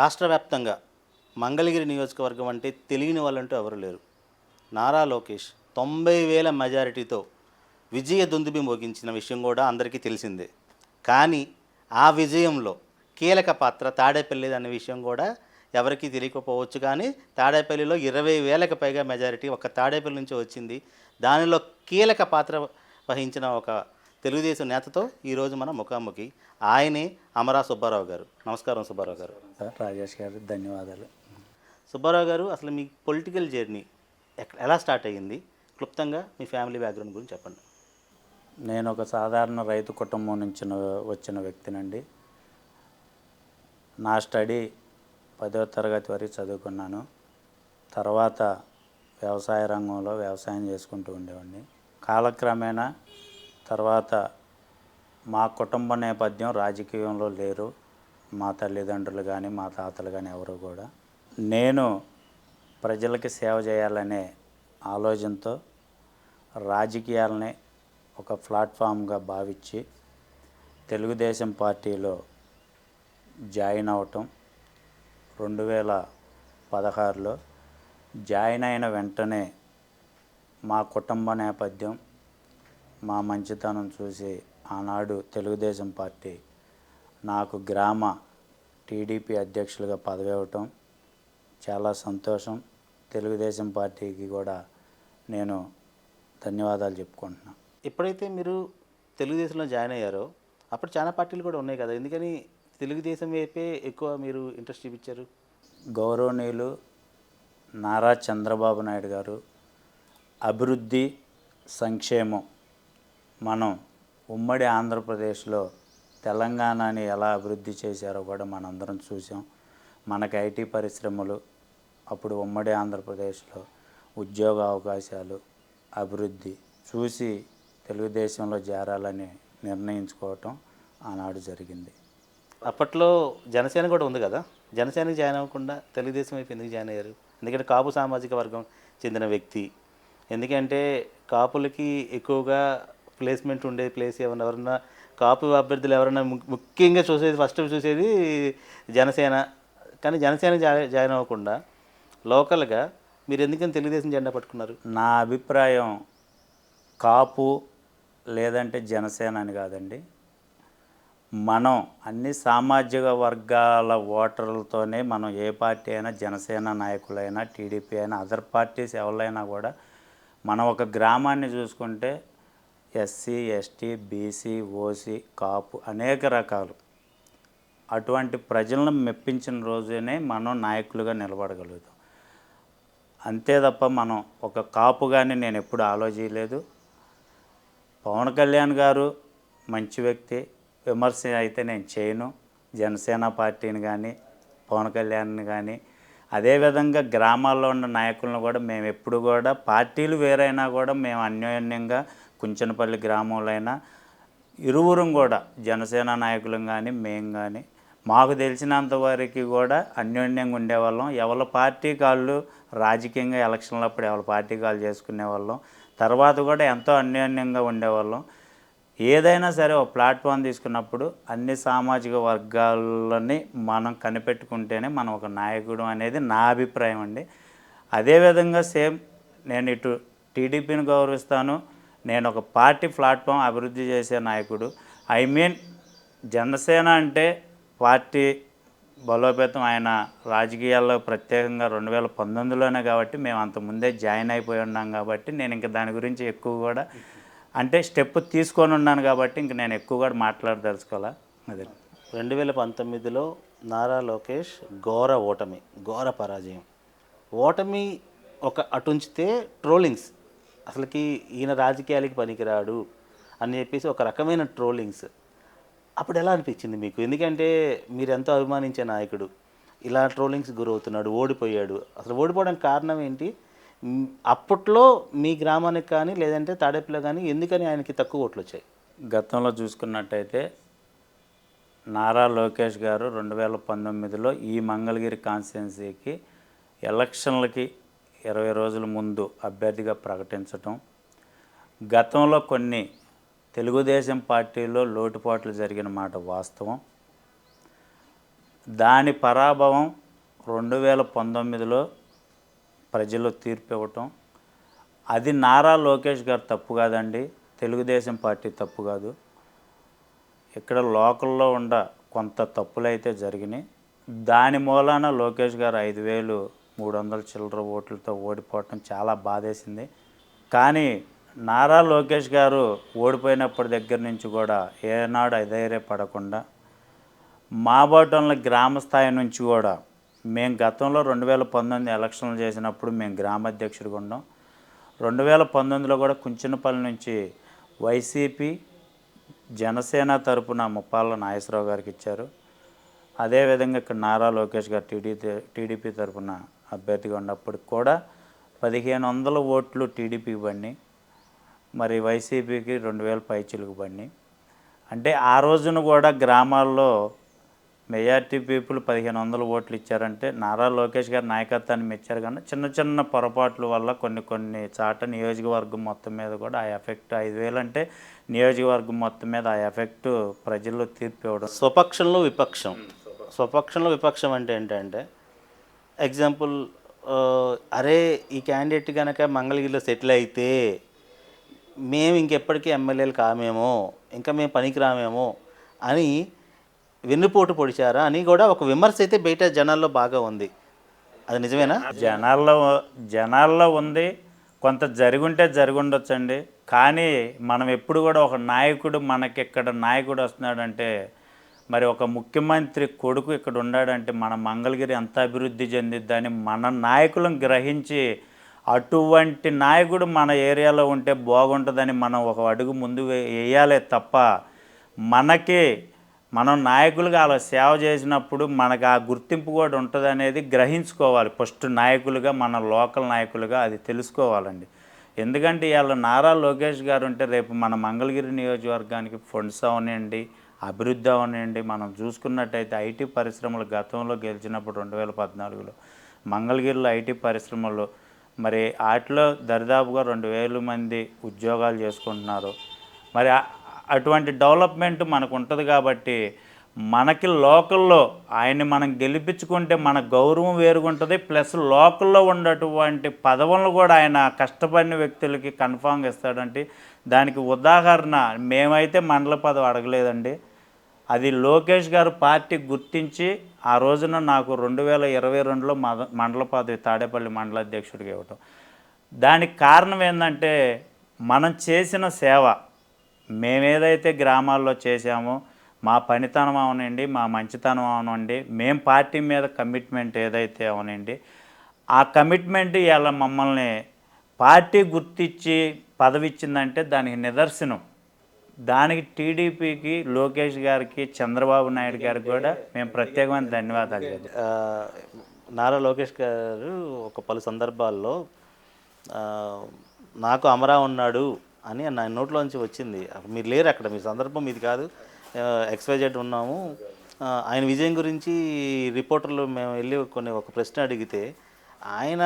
రాష్ట్ర వ్యాప్తంగా మంగళగిరి నియోజకవర్గం అంటే తెలియని వాళ్ళంటూ ఎవరు లేరు. నారా లోకేష్ 90,000 మెజారిటీతో విజయ దుందుబి మోగించిన విషయం కూడా అందరికీ తెలిసిందే. కానీ ఆ విజయంలో కీలక పాత్ర తాడేపల్లిది అనే విషయం కూడా ఎవరికీ తెలియకపోవచ్చు. కానీ తాడేపల్లిలో 20,000కి పైగా మెజారిటీ ఒక తాడేపల్లి నుంచి వచ్చింది. దానిలో కీలక పాత్ర వహించిన ఒక తెలుగుదేశం నేతతో ఈరోజు మన ముఖాముఖి. ఆయనే అమరా సుబ్బారావు గారు. నమస్కారం సుబ్బారావు గారు. రాజేష్ గారు ధన్యవాదాలు. సుబ్బారావు గారు, అసలు మీ పొలిటికల్ జర్నీ ఎలా స్టార్ట్ అయ్యింది? క్లుప్తంగా మీ ఫ్యామిలీ బ్యాక్గ్రౌండ్ గురించి చెప్పండి. నేను ఒక సాధారణ రైతు కుటుంబం నుంచి వచ్చిన వ్యక్తినండి. నా స్టడీ 10వ తరగతి వరకు చదువుకున్నాను. తర్వాత వ్యవసాయ రంగంలో వ్యవసాయం చేసుకుంటూ ఉండేవాడిని. కాలక్రమేణా తర్వాత మా కుటుంబ నేపథ్యం రాజకీయంలో లేరు. మా తల్లిదండ్రులు కానీ మా తాతలు కానీ ఎవరు కూడా. నేను ప్రజలకి సేవ చేయాలనే ఆలోచనతో రాజకీయాలని ఒక ప్లాట్ఫామ్గా భావించి తెలుగుదేశం పార్టీలో జాయిన్ అవటం 2016లో జాయిన్ అయిన వెంటనే మా కుటుంబ నేపథ్యం, మా మంచితనం చూసి ఆనాడు తెలుగుదేశం పార్టీ నాకు గ్రామ టీడీపీ అధ్యక్షులుగా పదవి ఇవ్వటం చాలా సంతోషం. తెలుగుదేశం పార్టీకి కూడా నేను ధన్యవాదాలు చెప్పుకుంటున్నాను. ఎప్పుడైతే మీరు తెలుగుదేశంలో జాయిన్ అయ్యారో అప్పుడు చాలా పార్టీలు కూడా ఉన్నాయి కదా, ఎందుకని తెలుగుదేశం వైపే ఎక్కువ మీరు ఇంట్రెస్ట్ చూపించారు? గౌరవనీయులు నారా చంద్రబాబు నాయుడు గారు అభివృద్ధి, సంక్షేమం మనం ఉమ్మడి ఆంధ్రప్రదేశ్లో తెలంగాణని ఎలా అభివృద్ధి చేశారో కూడా మనందరం చూసాం. మనకి ఐటీ పరిశ్రమలు అప్పుడు ఉమ్మడి ఆంధ్రప్రదేశ్లో ఉద్యోగ అవకాశాలు, అభివృద్ధి చూసి తెలుగుదేశంలో చేరాలని నిర్ణయించుకోవటం ఆనాడు జరిగింది. అప్పట్లో జనసేన కూడా ఉంది కదా, జనసేనకి జాయిన్ అవ్వకుండా తెలుగుదేశం వైపు ఎందుకు జాయిన్ అయ్యారు? ఎందుకంటే కాపు సామాజిక వర్గం చెందిన వ్యక్తి. ఎందుకంటే కాపులకి ఎక్కువగా ప్లేస్మెంట్ ఉండే ప్లేస్ ఎవరన్నా కాపు అభ్యర్థులు ఎవరైనా ముఖ్యంగా ఫస్ట్ చూసేది జనసేన. కానీ జనసేన జాయిన్ అవ్వకుండా లోకల్గా మీరు ఎందుకని తెలుగుదేశం జెండా పట్టుకున్నారు? నా అభిప్రాయం కాపు లేదంటే జనసేన అని కాదండి. మనం అన్ని సామాజిక వర్గాల ఓటర్లతోనే మనం ఏ పార్టీ అయినా, జనసేన నాయకులైనా, టీడీపీ అయినా, అదర్ పార్టీస్ ఎవరైనా కూడా మనం ఒక గ్రామాన్ని చూసుకుంటే ఎస్సీ, ఎస్టీ, బీసీ, ఓసీ, కాపు అనేక రకాలు. అటువంటి ప్రజలను మెప్పించిన రోజునే మనం నాయకులుగా నిలబడగలుగుతాం. అంతే తప్ప మనం ఒక కాపుగాని నేను ఎప్పుడు ఆలోచించలేదు. పవన్ కళ్యాణ్ గారు మంచి వ్యక్తి, విమర్శ అయితే నేను చేయను. జనసేన పార్టీని కానీ పవన్ కళ్యాణ్ని కానీ, అదేవిధంగా గ్రామాల్లో ఉన్న నాయకులను కూడా మేము ఎప్పుడు కూడా పార్టీలు వేరైనా కూడా మేము అన్యోన్యంగా కుంచనపల్లి గ్రామంలో అయినా ఇరువురం కూడా జనసేన నాయకులం కానీ మేము కానీ మాకు తెలిసినంతవరకు కూడా అన్యోన్యంగా ఉండేవాళ్ళం. ఎవరి పార్టీ కాళ్ళు రాజకీయంగా ఎలక్షన్లప్పుడు ఎవరి పార్టీ కాళ్ళు చేసుకునేవాళ్ళం. తర్వాత కూడా ఎంతో అన్యోన్యంగా ఉండేవాళ్ళం. ఏదైనా సరే ఒక ప్లాట్ఫామ్ తీసుకున్నప్పుడు అన్ని సామాజిక వర్గాలని మనం కనిపెట్టుకుంటేనే మనం ఒక నాయకుడు అనేది నా అభిప్రాయం అండి. అదేవిధంగా సేమ్ నేను ఇటు టీడీపీని గౌరవిస్తాను. నేను ఒక పార్టీ ప్లాట్ఫామ్ అభివృద్ధి చేసే నాయకుడు. జనసేన అంటే పార్టీ బలోపేతం ఆయన రాజకీయాల్లో ప్రత్యేకంగా 2019లోనే కాబట్టి మేము అంతకుముందే జాయిన్ అయిపోయి ఉన్నాం కాబట్టి నేను ఇంకా దాని గురించి ఎక్కువ కూడా అంటే స్టెప్ తీసుకొని ఉన్నాను కాబట్టి ఇంక నేను ఎక్కువ కూడా మాట్లాడదలుచుకోవాలా. అదే 2019లో నారా లోకేష్ ఘోర ఓటమి, ఘోర పరాజయం. ఓటమి ఒక అటుంచితే ట్రోలింగ్స్, అసలుకి ఈయన రాజకీయాలకి పనికిరాడు అని చెప్పేసి ఒక రకమైన ట్రోలింగ్స్. అప్పుడు ఎలా అనిపించింది మీకు? ఎందుకంటే మీరు ఎంతో అభిమానించే నాయకుడు ఇలా ట్రోలింగ్స్ గురవుతున్నాడు, ఓడిపోయాడు. అసలు ఓడిపోవడానికి కారణం ఏంటి? అప్పట్లో మీ గ్రామానికి కానీ లేదంటే తాడేపల్లిలో కానీ ఎందుకని ఆయనకి తక్కువ ఓట్లు వచ్చాయి? గతంలో చూసుకున్నట్టయితే నారా లోకేష్ గారు 2019లో ఈ మంగళగిరి కాన్స్టిట్యున్సీకి ఎలక్షన్లకి 20 రోజుల ముందు అభ్యర్థిగా ప్రకటించటం, గతంలో కొన్ని తెలుగుదేశం పార్టీలో లోటుపాట్లు జరిగిన మాట వాస్తవం. దాని పరాభవం 2019లో ప్రజలు తీర్పు ఇవ్వటం, అది నారా లోకేష్ గారు తప్పు కాదండి, తెలుగుదేశం పార్టీ తప్పు కాదు. ఇక్కడ లోకల్లో కొంత తప్పులైతే జరిగినాయి. దాని మూలాన లోకేష్ గారు 5,300 చిల్లర ఓట్లతో ఓడిపోవటం చాలా బాధేసింది. కానీ నారా లోకేష్ గారు ఓడిపోయినప్పటి దగ్గర నుంచి కూడా ఏనాడు అధైర్యపడకుండా మాబోటంలో గ్రామ స్థాయి నుంచి కూడా మేము గతంలో 2019 ఎలక్షన్లు చేసినప్పుడు మేము గ్రామాధ్యక్షుడిగా ఉన్నాం. 2019లో కూడా కుంచినపల్లి నుంచి వైసీపీ జనసేన తరపున ముప్పాళ్ళ నాగేశ్వరరావు గారికి ఇచ్చారు. అదేవిధంగా ఇక్కడ నారా లోకేష్ గారు టీడీపీ తరపున అభ్యర్థిగా ఉన్నప్పటికి కూడా 1,500 ఓట్లు టీడీపీకి పడినాయి, మరి వైసీపీకి 2,000 పైచిలకు పడినాయి. అంటే ఆ రోజున కూడా గ్రామాల్లో మెజార్టీ పీపుల్ 1,500 ఓట్లు ఇచ్చారంటే నారా లోకేష్ గారి నాయకత్వాన్ని మెచ్చారు. కానీ చిన్న చిన్న పొరపాట్ల వల్ల కొన్ని చాట నియోజకవర్గం మొత్తం మీద కూడా ఆ ఎఫెక్ట్ 5,000 అంటే నియోజకవర్గం మొత్తం మీద ఆ ఎఫెక్ట్ ప్రజల్లో తీర్పు ఇవ్వడం. స్వపక్షంలో విపక్షం అంటే ఏంటంటే ఎగ్జాంపుల్, అరే ఈ క్యాండిడేట్ కనుక మంగళగిరిలో సెటిల్ అయితే మేము ఇంకెప్పటికీ ఎమ్మెల్యేలు కామేమో, ఇంకా మేము పనికి రామేమో అని వెన్నుపోటు పొడిచారా అని కూడా ఒక విమర్శ అయితే బయట జనాల్లో బాగా ఉంది. అది నిజమేనా? జనాల్లో ఉంది, కొంత జరుగుంటే జరుగుండొచ్చండి. కానీ మనం ఎప్పుడు కూడా ఒక నాయకుడు, మనకి ఇక్కడ నాయకుడు వస్తున్నాడంటే, మరి ఒక ముఖ్యమంత్రి కొడుకు ఇక్కడ ఉన్నాడంటే మన మంగళగిరి ఎంత అభివృద్ధి చెందిద్దని మన నాయకులను గ్రహించి అటువంటి నాయకుడు మన ఏరియాలో ఉంటే బాగుంటుందని మనం ఒక అడుగు ముందు వేయాలే తప్ప, మనం నాయకులుగా అలా సేవ చేసినప్పుడు మనకు ఆ గుర్తింపు కూడా ఉంటుంది అనేది గ్రహించుకోవాలి. ఫస్ట్ నాయకులుగా, మన లోకల్ నాయకులుగా అది తెలుసుకోవాలండి. ఎందుకంటే ఇవాళ నారా లోకేష్ గారు ఉంటే రేపు మన మంగళగిరి నియోజకవర్గానికి ఫండ్స్ అవనండి, అభివృద్ధి అవనండి. మనం చూసుకున్నట్టయితే ఐటీ పరిశ్రమలు గతంలో గెలిచినప్పుడు 2014లో మంగళగిరిలో ఐటీ పరిశ్రమలు మరి వాటిలో దరిదాపుగా 2,000 మంది ఉద్యోగాలు చేసుకుంటున్నారు. మరి అటువంటి డెవలప్మెంట్ మనకు ఉంటుంది కాబట్టి మనకి లోకల్లో ఆయన్ని మనం గెలిపించుకుంటే మన గౌరవం వేరుగుంటుంది. ప్లస్ లోకల్లో ఉన్నటువంటి పదవులను కూడా ఆయన కష్టపడిన వ్యక్తులకి కన్ఫామ్గా ఇస్తాడంటే దానికి ఉదాహరణ మేమైతే మండల పదవి అడగలేదండి. అది లోకేష్ గారు పార్టీ గుర్తించి ఆ రోజున నాకు 2022లో మండల పదవి తాడేపల్లి మండల అధ్యక్షుడిగా ఇవ్వటం. దానికి కారణం ఏంటంటే మనం చేసిన సేవ, మేమేదైతే గ్రామాల్లో చేశామో మా పనితనం అవనండి, మా మంచితనం అవనండి, మేం పార్టీ మీద కమిట్మెంట్ ఏదైతే అవనండి, ఆ కమిట్మెంట్ ఇలా మమ్మల్ని పార్టీ గుర్తించి పదవి ఇచ్చిందంటే దానికి నిదర్శనం. దానికి టీడీపీకి, లోకేష్ గారికి, చంద్రబాబు నాయుడు గారికి కూడా మేము ప్రత్యేకమైన ధన్యవాదాలు. నారా లోకేష్ గారు ఒక పలు సందర్భాల్లో నాకు అమరా ఉన్నాడు అని నా నోట్లోంచి వచ్చింది. మీరు లేరు అక్కడ, మీ సందర్భం ఇది కాదు, XYZ ఉన్నాము. ఆయన విజయం గురించి రిపోర్టర్లు మేము వెళ్ళి ఒక ప్రశ్న అడిగితే ఆయన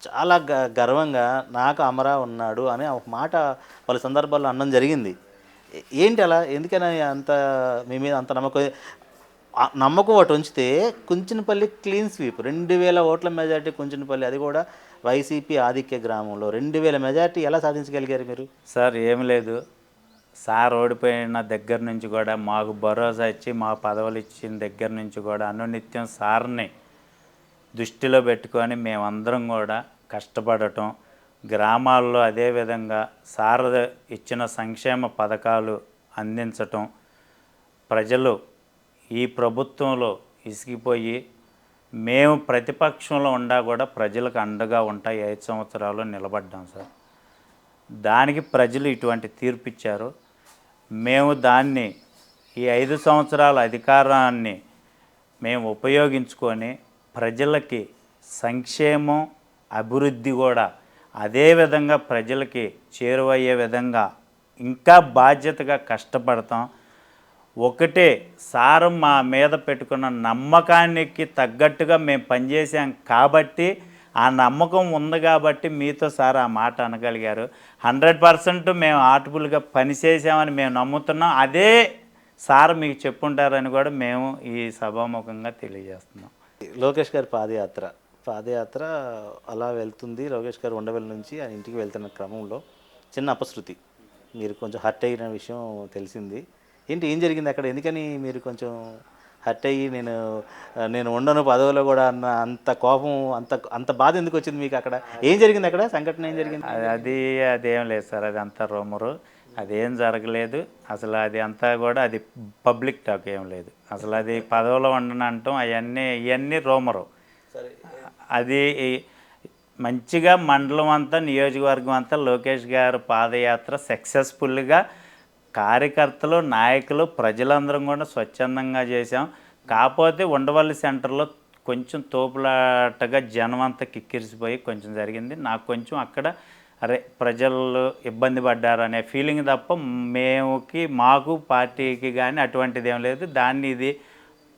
చాలా గర్వంగా నాకు అమరా ఉన్నాడు అని ఒక మాట పలు సందర్భాల్లో అనడం జరిగింది. ఏంటి అలా, ఎందుకని అంత మీ మీద అంత నమ్మకం ఒకటి ఉంచితే కుంచినపల్లి క్లీన్ స్వీప్ 2,000 ఓట్ల మెజార్టీ కుంచినపల్లి, అది కూడా వైసీపీ ఆధిక్య గ్రామంలో 2,000 మెజార్టీ ఎలా సాధించగలిగారు మీరు? సార్ ఏమి లేదు, సార్ ఓడిపోయిన దగ్గర నుంచి కూడా మాకు భరోసా ఇచ్చి మా పదవులు ఇచ్చిన దగ్గర నుంచి కూడా అనునిత్యం సార్ని దృష్టిలో పెట్టుకొని మేమందరం కూడా కష్టపడటం, గ్రామాల్లో అదేవిధంగా సార్ ఇచ్చిన సంక్షేమ పథకాలు అందించటం, ప్రజలు ఈ ప్రభుత్వంలో ఇసిగిపోయి మేము ప్రతిపక్షంలో ఉండా కూడా ప్రజలకు అండగా ఉంటాయి 5 సంవత్సరాలు నిలబడ్డాం సార్. దానికి ప్రజలు ఇటువంటి తీర్పు ఇచ్చారు. మేము దాన్ని ఈ 5 సంవత్సరాల అధికారాన్ని మేము ఉపయోగించుకొని ప్రజలకి సంక్షేమం, అభివృద్ధి కూడా అదేవిధంగా ప్రజలకి చేరువయ్యే విధంగా ఇంకా బాధ్యతగా కష్టపడతాం. ఒకటే, సారు మా మీద పెట్టుకున్న నమ్మకానికి తగ్గట్టుగా మేము పనిచేసాం కాబట్టి, ఆ నమ్మకం ఉంది కాబట్టి మీతో సార్ ఆ మాట అనగలిగారు. 100% మేము ఆర్ట్ఫుల్గా పనిచేసామని మేము నమ్ముతున్నాం. అదే సార్ మీకు చెప్పుంటారని కూడా మేము ఈ సభాముఖంగా తెలియజేస్తున్నాం. లోకేష్ గారి పాదయాత్ర అలా వెళ్తుంది. లోకేష్ గారు ఉండవల్లి నుంచి ఆయన ఇంటికి వెళ్తున్న క్రమంలో చిన్న అపశృతి, మీరు కొంచెం హర్ట్ అయిన విషయం తెలిసింది. ఏం జరిగింది అక్కడ? ఎందుకని మీరు కొంచెం హర్ట్ అయ్యి నేను ఉండను పదవిలో కూడా అన్న అంత కోపం, అంత అంత బాధ ఎందుకు వచ్చింది మీకు అక్కడ? ఏం జరిగింది అక్కడ? సంఘటన ఏం జరిగింది? అదేం లేదు సార్, అది అంతా రూమరు, అదేం జరగలేదు అసలు. అది అంతా కూడా అది పబ్లిక్ టాక్ ఏం లేదు అసలు. అది పదవిలో ఉండను అంటాం ఇవన్నీ రూమరు. అది మంచిగా మండలం అంతా, నియోజకవర్గం అంతా లోకేష్ గారు పాదయాత్ర సక్సెస్ఫుల్గా కార్యకర్తలు, నాయకులు, ప్రజలందరం కూడా స్వచ్ఛందంగా చేశాం. కాకపోతే ఉండవల్లి సెంటర్లో కొంచెం తోపులాటగా జనం అంతా కిక్కిరిసిపోయి కొంచెం జరిగింది. నాకు కొంచెం అక్కడ అరే ప్రజలు ఇబ్బంది పడ్డారు అనే ఫీలింగ్ తప్ప మాకు పార్టీకి కానీ అటువంటిది ఏం లేదు. దాన్ని ఇది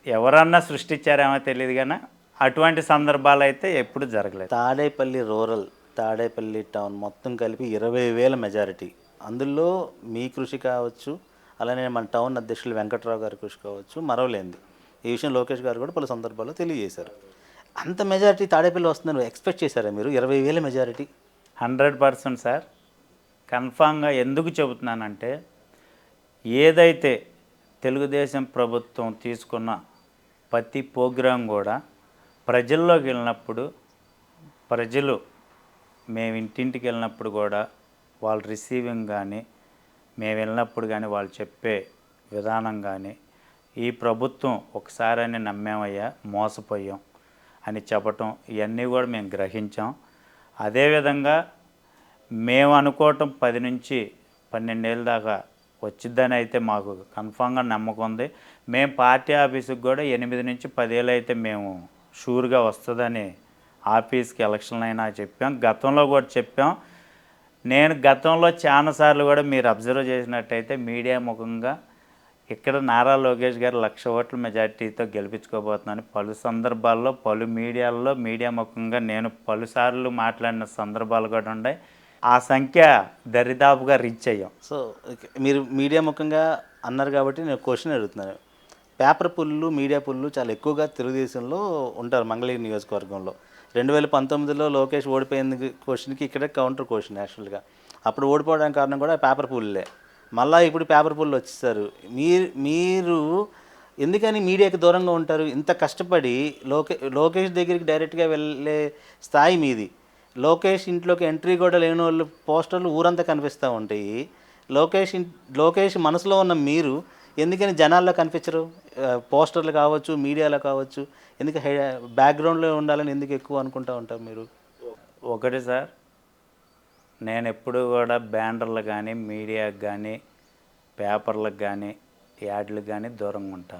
ఎవరన్నా సృష్టించారేమో తెలియదు కానీ అటువంటి సందర్భాలు అయితే ఎప్పుడు జరగలేదు. తాడేపల్లి రూరల్, తాడేపల్లి టౌన్ మొత్తం కలిపి 20,000 మెజారిటీ. అందులో మీ కృషి కావచ్చు, అలానే మన టౌన్ అధ్యక్షులు వెంకట్రావు గారి కృషి కావచ్చు, మరవలేంది. ఈ విషయం లోకేష్ గారు కూడా పలు సందర్భాల్లో తెలియజేశారు. అంత మెజారిటీ తాడేపల్లి వస్తుందని ఎక్స్పెక్ట్ చేశారా మీరు? 20,000 మెజారిటీ 100% సార్. కన్ఫామ్గా ఎందుకు చెబుతున్నానంటే, ఏదైతే తెలుగుదేశం ప్రభుత్వం తీసుకున్న ప్రతి ప్రోగ్రాం కూడా ప్రజల్లోకి వెళ్ళినప్పుడు, ప్రజలు మేము ఇంటింటికి వెళ్ళినప్పుడు కూడా వాళ్ళు రిసీవింగ్ కానీ, మేము వెళ్ళినప్పుడు కానీ వాళ్ళు చెప్పే విధానం కానీ, ఈ ప్రభుత్వం ఒకసారి నమ్మేమయ్యా, మోసపోయాం అని చెప్పటం, ఇవన్నీ కూడా మేము గ్రహించాం. అదేవిధంగా మేము అనుకోవటం 10 నుంచి 12 ఏళ్ళ దాకా వచ్చిద్దని అయితే మాకు కన్ఫామ్గా నమ్మకం ఉంది. మేము పార్టీ ఆఫీసుకి కూడా 8 నుంచి 10 ఏళ్ళు అయితే మేము షూర్గా వస్తుందని ఆఫీస్కి ఎలక్షన్లు అయినా చెప్పాం, గతంలో కూడా చెప్పాం. నేను గతంలో చాలాసార్లు కూడా మీరు అబ్జర్వ్ చేసినట్టయితే మీడియా ముఖంగా ఇక్కడ నారా లోకేష్ గారు 1,00,000 ఓట్ల మెజార్టీతో గెలిపించుకోబోతున్నాను పలు సందర్భాల్లో, పలు మీడియాల్లో, మీడియా ముఖంగా నేను పలుసార్లు మాట్లాడిన సందర్భాలు కూడా ఉన్నాయి. ఆ సంఖ్య దరిదాపుగా రీచ్ అయ్యాం. సో మీరు మీడియా ముఖంగా అన్నారు కాబట్టి నేను క్వశ్చన్ అడుగుతున్నాను. పేపర్ పుల్లు, మీడియా పుల్లు చాలా ఎక్కువగా తెలుగుదేశంలో ఉంటారు మంగళగిరి నియోజకవర్గంలో. 2019లో లోకేష్ ఓడిపోయిన క్వశ్చన్కి ఇక్కడ కౌంటర్ క్వశ్చన్ యాక్చువల్గా. అప్పుడు ఓడిపోవడానికి కారణం కూడా పేపర్ పుల్లే. మళ్ళీ ఇప్పుడు పేపర్ పుల్లు వచ్చేసారు. మీరు ఎందుకని మీడియాకి దూరంగా ఉంటారు? ఇంత కష్టపడి లోకేష్ దగ్గరికి డైరెక్ట్గా వెళ్ళే స్థాయి మీది. లోకేష్ ఇంట్లోకి ఎంట్రీ కూడా లేని వాళ్ళు పోస్టర్లు ఊరంతా కనిపిస్తూ ఉంటాయి. లోకేష్ మనసులో ఉన్న మీరు ఎందుకని జనాల్లో కనిపించరు? పోస్టర్లు కావచ్చు, మీడియాలో కావచ్చు, ఎందుకు బ్యాక్గ్రౌండ్లో ఉండాలని ఎందుకు ఎక్కువ అనుకుంటూ ఉంటారు మీరు? ఒకటి సార్, నేను ఎప్పుడు కూడా బ్యానర్లు కానీ, మీడియాకి కానీ, పేపర్లకు కానీ, యాడ్లకు కానీ దూరంగా ఉంటా.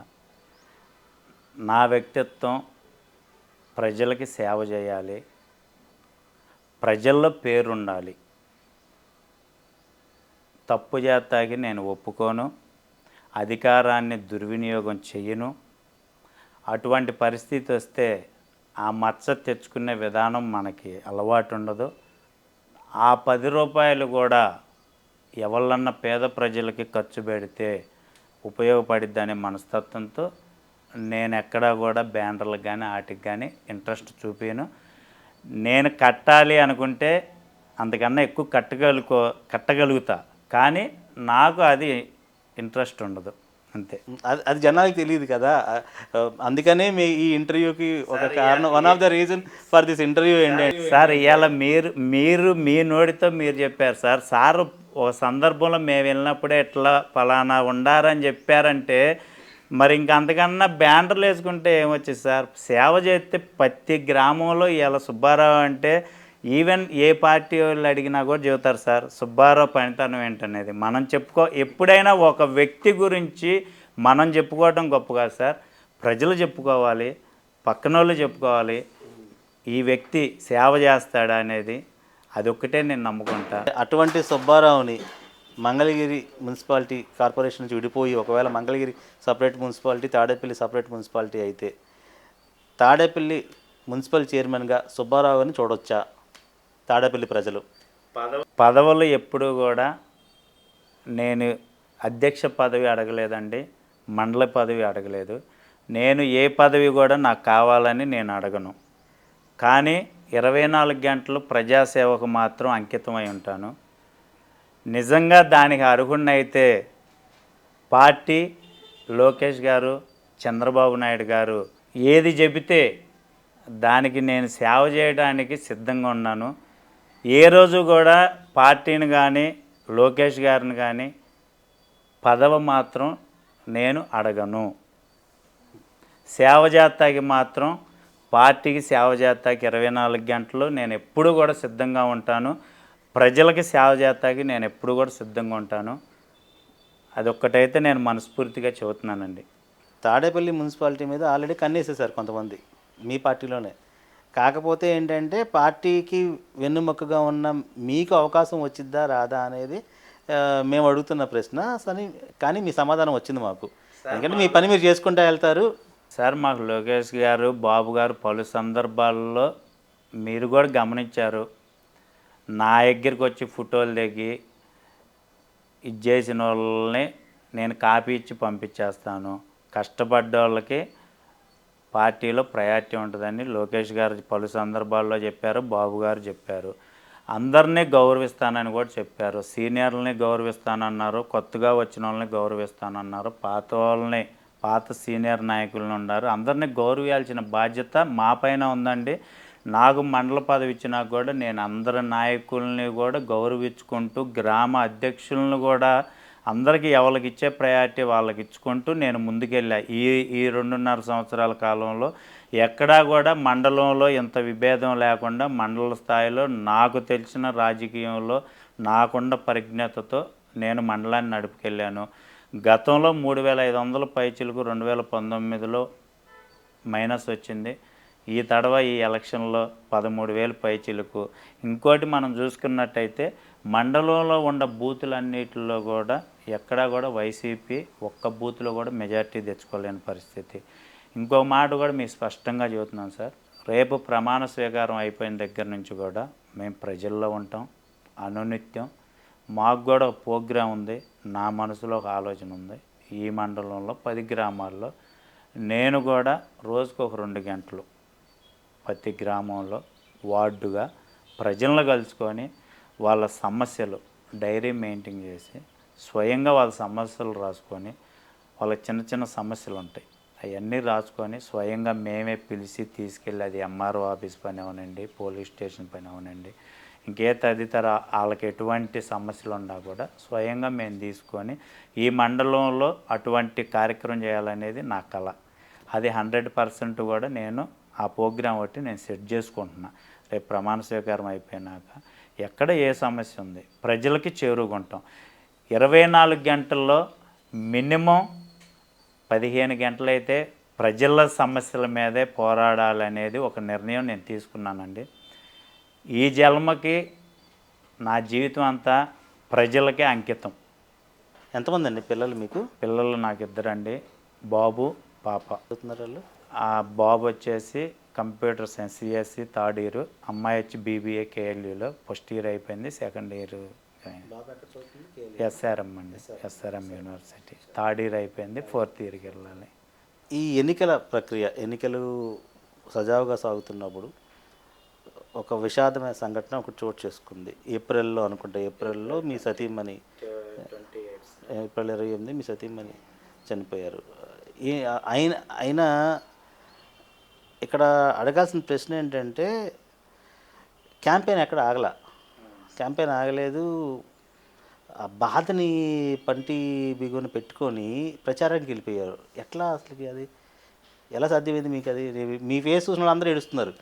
నా వ్యక్తిత్వం ప్రజలకి సేవ చేయాలి, ప్రజల్లో పేరుండాలి. తప్పు చేస్తాకి నేను ఒప్పుకోను, అధికారాన్ని దుర్వినియోగం చెయ్యను. అటువంటి పరిస్థితి వస్తే ఆ మచ్చ తెచ్చుకునే విధానం మనకి అలవాటు ఉండదు. ఆ 10 రూపాయలు కూడా ఎవళ్ళన్నా పేద ప్రజలకి ఖర్చు పెడితే ఉపయోగపడిద్దనే మనస్తత్వంతో నేను ఎక్కడా కూడా బ్యానర్లకు కానీ వాటికి కానీ ఇంట్రెస్ట్ చూపాను. నేను కట్టాలి అనుకుంటే అంతకన్నా ఎక్కువ కట్టగలుగుతా, కానీ నాకు అది ఇంట్రెస్ట్ ఉండదు, అంతే. అది జనాలకు తెలియదు కదా, అందుకనే ఈ ఇంటర్వ్యూకి ఒక కారణం, one of the reason for this interview ఏంటంటే సార్, ఇవాళ మీరు మీ నోటితో మీరు చెప్పారు సార్ ఒక సందర్భంలో మేము వెళ్ళినప్పుడే ఇట్లా ఫలానా ఉండారని చెప్పారంటే మరి ఇంక అంతకన్నా బ్యానర్లు వేసుకుంటే ఏమొచ్చింది సార్? సేవ చేస్తే ప్రతి గ్రామంలో ఇవాళ సుబ్బారావు అంటే ఈవెన్ ఏ పార్టీ వాళ్ళు అడిగినా కూడా చెబుతారు సార్, సుబ్బారావు పనితనం ఏంటనేది. మనం ఎప్పుడైనా ఒక వ్యక్తి గురించి మనం చెప్పుకోవడం గొప్ప కాదు సార్, ప్రజలు చెప్పుకోవాలి, పక్కన వాళ్ళు చెప్పుకోవాలి, ఈ వ్యక్తి సేవ చేస్తాడా అనేది. అదొక్కటే నేను నమ్ముకుంటా. అటువంటి సుబ్బారావుని మంగళగిరి మున్సిపాలిటీ కార్పొరేషన్ నుంచి విడిపోయి ఒకవేళ Mangalagiri separate municipality, Tadepalli separate municipality అయితే తాడేపల్లి మున్సిపల్ చైర్మన్గా సుబ్బారావుని చూడొచ్చా తాడేపల్లి ప్రజలు? పదవులు ఎప్పుడూ కూడా నేను అధ్యక్ష పదవి అడగలేదండి. మండల పదవి అడగలేదు. నేను ఏ పదవి కూడా నాకు కావాలని నేను అడగను. కానీ 24 గంటలు ప్రజాసేవకు మాత్రం అంకితమై ఉంటాను. నిజంగా దానికి అర్హుడినైతే పార్టీ, లోకేష్ గారు, చంద్రబాబు నాయుడు గారు ఏది చెబితే దానికి నేను సేవ చేయడానికి సిద్ధంగా ఉన్నాను. ఏ రోజు కూడా పార్టీని కానీ లోకేష్ గారిని కానీ పదవి మాత్రం నేను అడగను. సేవ చేస్తాకి మాత్రం పార్టీకి సేవ చేస్తాకి 24 గంటలు నేను ఎప్పుడు కూడా సిద్ధంగా ఉంటాను. ప్రజలకి సేవ చేస్తాకి నేను ఎప్పుడు కూడా సిద్ధంగా ఉంటాను. అదొక్కటైతే నేను మనస్ఫూర్తిగా చెబుతున్నానండి. తాడేపల్లి మున్సిపాలిటీ మీద ఆల్రెడీ కన్నేసేశారు కొంతమంది మీ పార్టీలోనే. కాకపోతే ఏంటంటే పార్టీకి వెన్నుముక్కగా ఉన్న మీకు అవకాశం వచ్చిద్దా రాదా అనేది మేము అడుగుతున్న ప్రశ్న. కానీ మీ సమాధానం వచ్చింది మాకు. ఎందుకంటే మీ పని మీరు చేసుకుంటూ వెళ్తారు. సార్, మాకు లోకేష్ గారు, బాబు గారు పలు సందర్భాల్లో మీరు కూడా గమనించారు. నా దగ్గరికి వచ్చి ఫోటోలు దిగి ఇది చేసిన వాళ్ళని నేను కాపీ ఇచ్చి పంపించేస్తాను. కష్టపడ్డ వాళ్ళకి పార్టీలో ప్రయారిటీ ఉంటుందని లోకేష్ గారు పలు సందర్భాల్లో చెప్పారు, బాబు గారు చెప్పారు. అందరినీ గౌరవిస్తానని కూడా చెప్పారు. సీనియర్లని గౌరవిస్తానన్నారు, కొత్తగా వచ్చిన వాళ్ళని గౌరవిస్తానన్నారు, పాత సీనియర్ నాయకులను ఉన్నారు. అందరినీ గౌరవించాల్సిన బాధ్యత మా పైన ఉందండి. నాకు మండల పదవి ఇచ్చినా కూడా నేను అందరి నాయకుల్ని కూడా గౌరవించుకుంటూ, గ్రామ అధ్యక్షులను కూడా అందరికీ ఎవరికి ఇచ్చే ప్రయారిటీ వాళ్ళకి ఇచ్చుకుంటూ నేను ముందుకెళ్ళా. ఈ 2.5 సంవత్సరాల కాలంలో ఎక్కడా కూడా మండలంలో ఇంత విభేదం లేకుండా మండల స్థాయిలో నాకు తెలిసిన రాజకీయంలో నాకున్న పరిజ్ఞతతో నేను మండలాన్ని నడుపుకెళ్ళాను. గతంలో 3,500 పైచిలకు 2019లో మైనస్ వచ్చింది. ఈ తడవ ఈ ఎలక్షన్లో 13,000 పైచిలకు. ఇంకోటి మనం చూసుకున్నట్టయితే మండలంలో ఉన్న బూతులన్నిటిలో కూడా ఎక్కడా కూడా వైసీపీ ఒక్క బూత్లో కూడా మెజార్టీ తెచ్చుకోలేని పరిస్థితి. ఇంకో మాట కూడా మీకు స్పష్టంగా చెబుతున్నాను సార్. రేపు ప్రమాణ స్వీకారం అయిపోయిన దగ్గర నుంచి కూడా మేము ప్రజల్లో ఉంటాం అనునిత్యం. మాకు కూడా ఒక ప్రోగ్రాం ఉంది. నా మనసులో ఒక ఆలోచన ఉంది. ఈ మండలంలో 10 గ్రామాల్లో నేను కూడా రోజుకు ఒక 2 గంటలు ప్రతి గ్రామంలో వార్డుగా ప్రజలను కలుసుకొని వాళ్ళ సమస్యలు డైరీ మెయింటైన్ చేసి స్వయంగా వాళ్ళ సమస్యలు రాసుకొని, వాళ్ళకి చిన్న చిన్న సమస్యలు ఉంటాయి అవన్నీ రాసుకొని స్వయంగా మేమే పిలిచి తీసుకెళ్ళి, అది ఎంఆర్ఓ ఆఫీస్ పని అవనండి, పోలీస్ స్టేషన్ పని అవనండి, ఇంకే తదితర వాళ్ళకి ఎటువంటి సమస్యలు ఉన్నా కూడా స్వయంగా మేము తీసుకొని ఈ మండలంలో అటువంటి కార్యక్రమం చేయాలనేది నా కళ. అది 100% కూడా నేను ఆ ప్రోగ్రాం ఒకటి నేను సెట్ చేసుకుంటున్నా. రేపు ప్రమాణ స్వీకారం అయిపోయినాక ఎక్కడ ఏ సమస్య ఉంది ప్రజలకి చేరుకుంటాం. 24 గంటల్లో మినిమం 15 గంటలైతే ప్రజల సమస్యల మీదే పోరాడాలనేది ఒక నిర్ణయం నేను తీసుకున్నానండి. ఈ జన్మకి నా జీవితం అంతా ప్రజలకే అంకితం. ఎంతమంది అండి పిల్లలు మీకు? పిల్లలు నాకు 2 అండి, బాబు పాప. వాళ్ళు ఆ బాబు వచ్చేసి computer science CSC 3rd year, అమ్మాయి వచ్చి బీబీఏ కేఎల్యూలో ఫస్ట్ ఇయర్ అయిపోయింది, 2nd ఇయర్ ఎస్ఆర్ఎం అండి, ఎస్ఆర్ఎం యూనివర్సిటీ 3rd ఇయర్ అయిపోయింది, 4th ఇయర్కి వెళ్ళాలి. ఈ ఎన్నికల ప్రక్రియ, ఎన్నికలు సజావుగా సాగుతున్నప్పుడు ఒక విషాదమైన సంఘటన ఒకటి చోటు చేసుకుంది. ఏప్రిల్లో అనుకుంటా, ఏప్రిల్లో మీ సతీమణి, ఏప్రిల్ 28 మీ సతీమణి చనిపోయారు. అయినా ఇక్కడ అడగాల్సిన ప్రశ్న ఏంటంటే క్యాంపెయిన్ ఎక్కడ క్యాంపెయిన్ ఆగలేదు. ఆ బాధని పంటి బిగుని పెట్టుకొని ప్రచారానికి వెళ్ళిపోయారు. ఎట్లా అసలుకి అది ఎలా సాధ్యమైంది మీకు? అది మీ ఫేస్ చూసిన అందరూ ఏడుస్తున్నారు,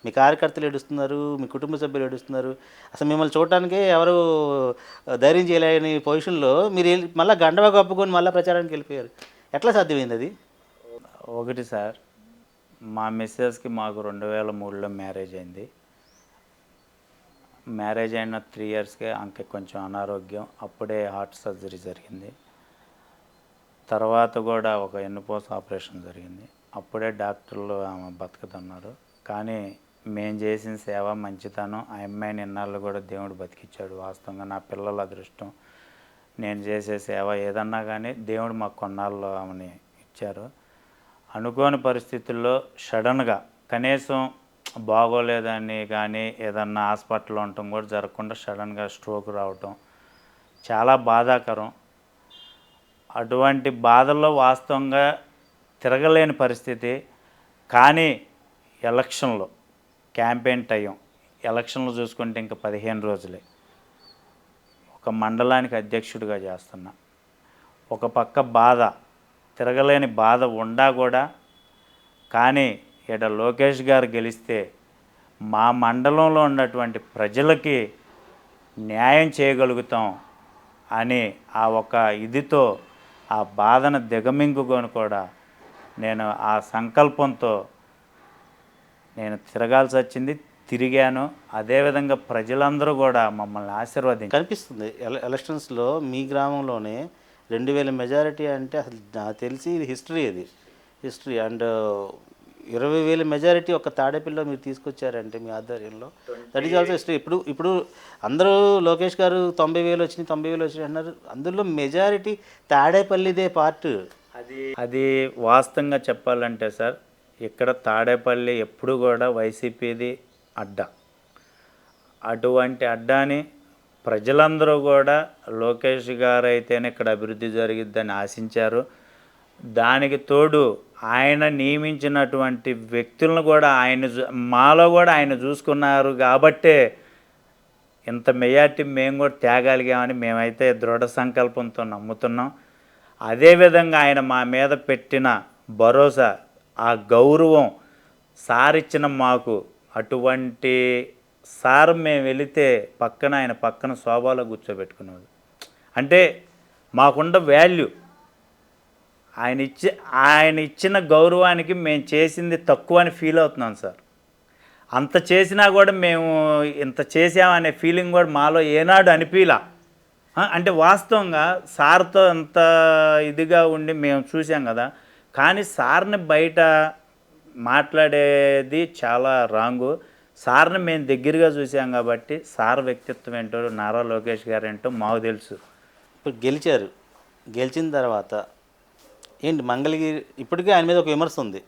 మీ కార్యకర్తలు ఏడుస్తున్నారు, మీ కుటుంబ సభ్యులు ఏడుస్తున్నారు. అసలు మిమ్మల్ని చూడటానికే ఎవరు ధైర్యం చేయలేని పొజిషన్లో మీరు మళ్ళీ గండవా కప్పుకొని మళ్ళీ ప్రచారానికి వెళ్ళిపోయారు. ఎట్లా సాధ్యమైంది అది? ఒకటి సార్, మా మిస్సెస్కి మాకు 2003లో మ్యారేజ్ అయింది. మ్యారేజ్ అయిన 3 ఇయర్స్కే ఆమెకి కొంచెం అనారోగ్యం, అప్పుడే హార్ట్ సర్జరీ జరిగింది. తర్వాత కూడా ఒక వెన్నుపూస ఆపరేషన్ జరిగింది. అప్పుడే డాక్టర్లు ఆమె బతుకుతున్నారు. కానీ మేము చేసిన సేవ, మంచితనం, ఆ అమ్మాయిని ఇన్నాళ్ళు కూడా దేవుడు బతికిచ్చాడు. వాస్తవంగా నా పిల్లల అదృష్టం. నేను చేసే సేవ ఏదన్నా కానీ దేవుడు మాకు కొన్నాళ్ళు ఆమెని ఇచ్చారు. అనుకోని పరిస్థితుల్లో సడన్గా కనీసం బాగోలేదని కానీ ఏదన్నా హాస్పిటల్లో ఉండటం కూడా జరగకుండా సడన్గా స్ట్రోక్ రావటం చాలా బాధాకరం. అటువంటి బాధల్లో వాస్తవంగా తిరగలేని పరిస్థితి. కానీ ఎలక్షన్లో క్యాంపెయిన్ టైం, ఎలక్షన్లు చూసుకుంటే ఇంకా 15 రోజులే. ఒక మండలానికి అధ్యక్షుడిగా చేస్తున్నా. ఒక పక్క బాధ, తిరగలేని బాధ ఉండా కూడా, కానీ ఇక్కడ లోకేష్ గారు గెలిస్తే మా మండలంలో ఉన్నటువంటి ప్రజలకి న్యాయం చేయగలుగుతాం అని ఆ ఒక ఇదితో ఆ బాధను దిగమింగుకొని కూడా నేను ఆ సంకల్పంతో నేను తిరగాల్సి వచ్చింది, తిరిగాను. అదేవిధంగా ప్రజలందరూ కూడా మమ్మల్ని ఆశీర్వదించారు. కనిపిస్తుంది ఎలక్షన్స్లో మీ గ్రామంలోనే 2000 మెజారిటీ అంటే అసలు నాకు తెలిసి ఇది హిస్టరీ అండ్ 20,000 మెజారిటీ ఒక తాడేపల్లిలో మీరు తీసుకొచ్చారంటే మీ ఆధ్వర్యంలో, దట్ ఈజ్ ఆల్సో హిస్టరీ. ఇప్పుడు అందరూ లోకేష్ గారు 90,000 వచ్చినాయి అన్నారు. అందులో మెజారిటీ తాడేపల్లిదే పార్ట్. అది వాస్తవంగా చెప్పాలంటే సార్, ఇక్కడ తాడేపల్లి ఎప్పుడు కూడా వైసీపీది అడ్డా. అటువంటి అడ్డాని ప్రజలందరూ కూడా లోకేష్ గారు అయితేనే ఇక్కడ అభివృద్ధి జరిగిద్దని ఆశించారు. దానికి తోడు ఆయన నియమించినటువంటి వ్యక్తులను కూడా మాలో కూడా ఆయన చూసుకున్నారు కాబట్టే ఇంత మెజార్టీ మేము కూడా తేగలిగామని మేమైతే దృఢ సంకల్పంతో నమ్ముతున్నాం. అదేవిధంగా ఆయన మా మీద పెట్టిన భరోసా, ఆ గౌరవం సార్ ఇచ్చిన మాకు, అటువంటి సార్ మేము వెళితే ఆయన పక్కన శోభాలో కూర్చోబెట్టుకునేవాడు. అంటే మాకున్న వాల్యూ, ఆయన ఇచ్చిన గౌరవానికి మేము చేసింది తక్కువ అని ఫీల్ అవుతున్నాం సార్. అంత చేసినా కూడా మేము ఇంత చేసామనే ఫీలింగ్ కూడా మాలో ఏనాడు అనిపించలా. అంటే వాస్తవంగా సార్తో అంత ఇదిగా ఉండి మేము చూసాం కదా, కానీ సార్ని బయట మాట్లాడేది చాలా రాంగు. సార్ని మేము దగ్గరగా చూసాం కాబట్టి సార్ వ్యక్తిత్వం ఏంటో, నారా లోకేష్ గారు ఏంటో మాకు తెలుసు. ఇప్పుడు గెలిచిన తర్వాత ఏంటి మంగళగిరి, ఇప్పటికీ ఆయన మీద ఒక విమర్శ ఉంది.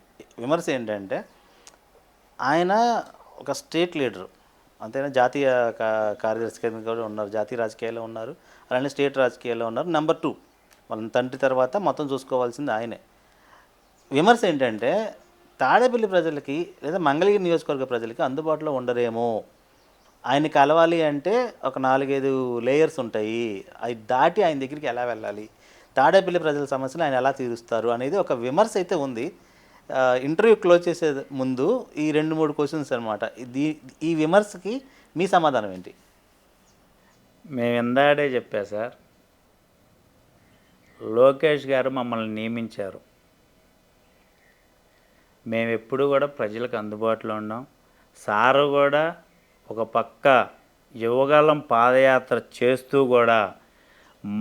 విమర్శ ఏంటంటే ఆయన ఒక స్టేట్ లీడరు, అంతేనా, జాతీయ కార్యదర్శి కూడా ఉన్నారు, జాతీయ రాజకీయాల్లో ఉన్నారు, అలానే స్టేట్ రాజకీయాల్లో ఉన్నారు. నెంబర్ 2 వాళ్ళ తండ్రి తర్వాత మొత్తం చూసుకోవాల్సింది ఆయనే. విమర్శ ఏంటంటే తాడేపల్లి ప్రజలకి లేదా మంగళగిరి నియోజకవర్గ ప్రజలకి అందుబాటులో ఉండరేమో, ఆయన్ని కలవాలి అంటే ఒక 4-5 లేయర్స్ ఉంటాయి, అవి దాటి ఆయన దగ్గరికి ఎలా వెళ్ళాలి, తాడేపల్లి ప్రజల సమస్యలు ఆయన ఎలా తీరుస్తారు అనేది ఒక విమర్శ అయితే ఉంది. ఇంటర్వ్యూ క్లోజ్ చేసే ముందు ఈ 2-3 క్వశ్చన్స్ అనమాట. ఈ విమర్శకి మీ సమాధానం ఏంటి? మేము ఇందాడే చెప్పా సార్, లోకేష్ గారు మమ్మల్ని నియమించారు. మేము ఎప్పుడు కూడా ప్రజలకు అందుబాటులో ఉన్నాం. సారు కూడా ఒక పక్క యువగలం పాదయాత్ర చేస్తూ కూడా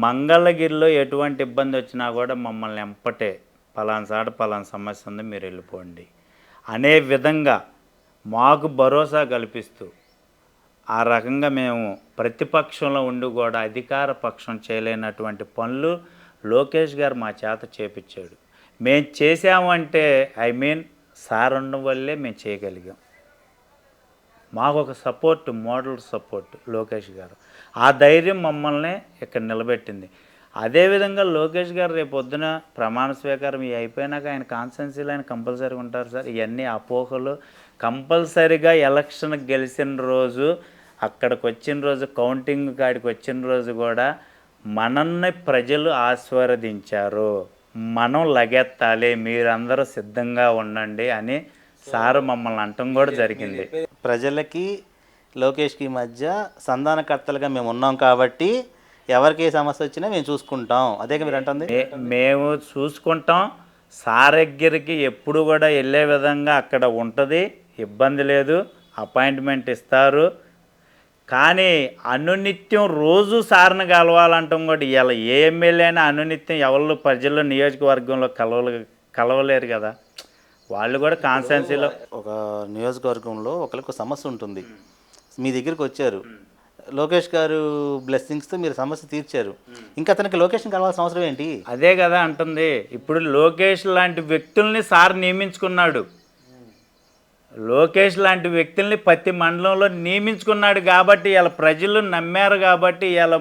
మంగళగిరిలో ఎటువంటి ఇబ్బంది వచ్చినా కూడా మమ్మల్ని ఎంపటే పలానా సమస్య ఉంది మీరు వెళ్ళిపోండి అనే విధంగా మాకు భరోసా కల్పిస్తూ, ఆ రకంగా మేము ప్రతిపక్షంలో ఉండి కూడా అధికార పక్షం చేయలేనటువంటి పనులు లోకేష్ గారు మా చేత చేపించాడు. మేము చేసామంటే సార్ ఉండడం వల్లే మేము చేయగలిగాం. మాకు ఒక సపోర్ట్, మోడల్ సపోర్ట్ లోకేష్ గారు. ఆ ధైర్యం మమ్మల్ని ఇక్కడ నిలబెట్టింది. అదేవిధంగా లోకేష్ గారు రేపు పొద్దున ప్రమాణ స్వీకారం అయిపోయినాక ఆయన కాన్స్టిట్యున్సీలో ఆయన కంపల్సరీ ఉంటారు సార్. ఇవన్నీ అపోహలు. కంపల్సరీగా ఎలక్షన్కి గెలిచిన రోజు, అక్కడికి వచ్చిన రోజు, కౌంటింగ్ కాడికి వచ్చిన రోజు కూడా మనల్ని ప్రజలు ఆశీర్వదించారు, మనం లగెత్తాలి, మీరందరూ సిద్ధంగా ఉండండి అని సారు మమ్మల్ని అంటం కూడా జరిగింది. ప్రజలకి లోకేష్కి మధ్య సంధానకర్తలుగా మేము ఉన్నాం కాబట్టి ఎవరికి ఏ సమస్య వచ్చినా మేము చూసుకుంటాం, అదే మీరు అంటుంది. మేము చూసుకుంటాం. సార్ దగ్గరికి ఎప్పుడు కూడా వెళ్ళే విధంగా అక్కడ ఉంటుంది, ఇబ్బంది లేదు, అపాయింట్మెంట్ ఇస్తారు. కానీ అనునిత్యం రోజు సార్ని కలవాలంటాం కూడా ఇలా ఏ ఎమ్మెల్యే అయినా అనునిత్యం ఎవరు ప్రజల్లో నియోజకవర్గంలో కలవలేరు కదా. వాళ్ళు కూడా కాన్స్టిట్యున్సీలో ఒక నియోజకవర్గంలో ఒకరికి సమస్య ఉంటుంది, మీ దగ్గరికి వచ్చారు, లోకేష్ గారు బ్లెస్సింగ్స్తో మీరు సమస్య తీర్చారు. ఇంకా అతనికి లొకేషన్ కావాల్సిన అవసరం ఏంటి? అదే కదా అంటుంది. ఇప్పుడు లోకేష్ లాంటి వ్యక్తుల్ని సార్ నియమించుకున్నాడు. లోకేష్ లాంటి వ్యక్తుల్ని ప్రతి మండలంలో నియమించుకున్నాడు కాబట్టి ఇలా ప్రజలు నమ్మారు కాబట్టి ఇలా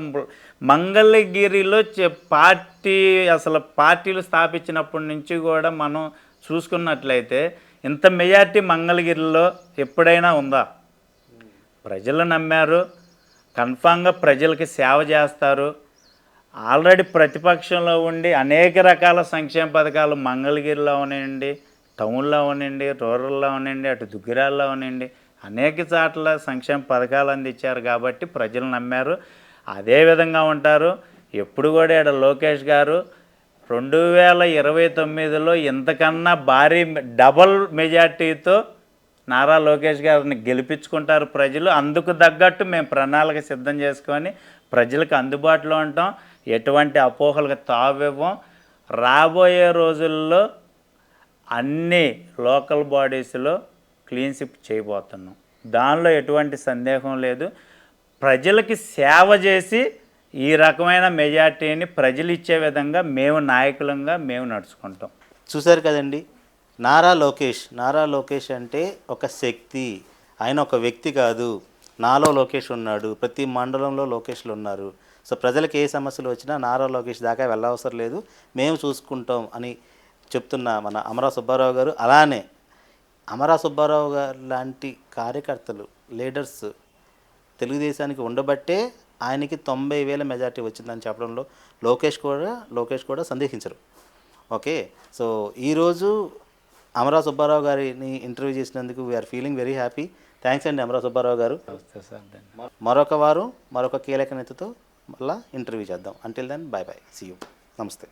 మంగళగిరిలో అసలు పార్టీలు స్థాపించినప్పటి నుంచి కూడా మనం చూసుకున్నట్లయితే ఇంత మెజార్టీ మంగళగిరిలో ఎప్పుడైనా ఉందా? ప్రజలు నమ్మారు, కన్ఫామ్గా ప్రజలకి సేవ చేస్తారు. ఆల్రెడీ ప్రతిపక్షంలో ఉండి అనేక రకాల సంక్షేమ పథకాలు మంగళగిరిలో ఉన్నాయండి, టౌన్లో ఉన్నాయండి, రూరల్లో ఉన్నాయండి, అటు దుగ్గిరాల్లో ఉన్నాయండి, అనేక చోట్ల సంక్షేమ పథకాలు అందించారు కాబట్టి ప్రజలు నమ్మారు. అదే విధంగా ఉంటారు. ఎప్పుడు కూడా ఇక్కడ లోకేష్ గారు 2029లో ఇంతకన్నా భారీ డబల్ మెజార్టీతో నారా లోకేష్ గారిని గెలిపించుకుంటారు ప్రజలు. అందుకు తగ్గట్టు మేము ప్రణాళిక సిద్ధం చేసుకొని ప్రజలకు అందుబాటులో ఉంటాం. ఎటువంటి అపోహలకు తావివ్వం. రాబోయే రోజుల్లో అన్ని లోకల్ బాడీస్లో క్లీన్షిప్ చేయబోతున్నాం. దానిలో ఎటువంటి సందేహం లేదు. ప్రజలకి సేవ చేసి ఈ రకమైన మెజార్టీని ప్రజలు ఇచ్చే విధంగా మేము నాయకులంగా మేము నడుచుకుంటాం. చూశారు కదండి, నారా లోకేష్ అంటే ఒక శక్తి. ఆయన ఒక వ్యక్తి కాదు. నాలో లోకేష్ ఉన్నాడు, ప్రతి మండలంలో లోకేష్లు ఉన్నారు. సో ప్రజలకు ఏ సమస్యలు వచ్చినా నారా లోకేష్ దాకా వెళ్ళవసరం లేదు, మేము చూసుకుంటాం అని చెప్తున్న మన అమరా సుబ్బారావు గారు. అలానే అమరా సుబ్బారావు గారు లాంటి కార్యకర్తలు, లీడర్స్ తెలుగుదేశానికి ఉండబట్టే ఆయనకి 90,000 మెజార్టీ వచ్చిందని చెప్పడంలో లోకేష్ కూడా సందేహించరు. ఓకే, సో ఈరోజు అమరా సుబ్బారావు గారిని ఇంటర్వ్యూ చేసినందుకు we're feeling very happy. Thanks అండి అమరా సుబ్బారావు గారు. మరొక వారం మరొక కీలక నేతతో మళ్ళీ ఇంటర్వ్యూ చేద్దాం. Until then, bye bye, see you, నమస్తే.